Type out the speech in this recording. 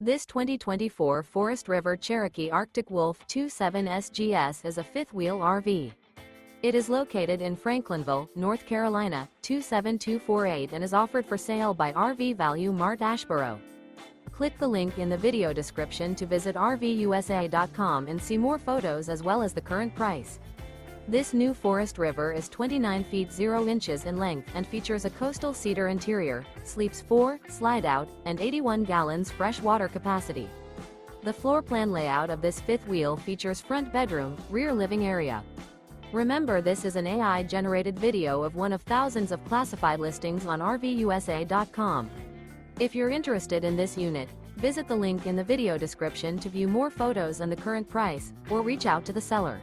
This 2024 Forest River Cherokee Arctic Wolf 27 SGS is a fifth-wheel RV. It is located in Franklinville, North Carolina, 27248 and is offered for sale by RV Value Mart Asheboro. Click the link in the video description to visit RVUSA.com and see more photos as well as the current price. This new Forest River is 29 feet 0 inches in length and features a Coastal Cedar interior, sleeps 4, Slideout, and 81 gallons fresh water capacity. The floor plan layout of this fifth wheel features front bedroom, rear living area. Remember, this is an AI-generated video of one of thousands of classified listings on RVUSA.com. If you're interested in this unit, visit the link in the video description to view more photos and the current price, or reach out to the seller.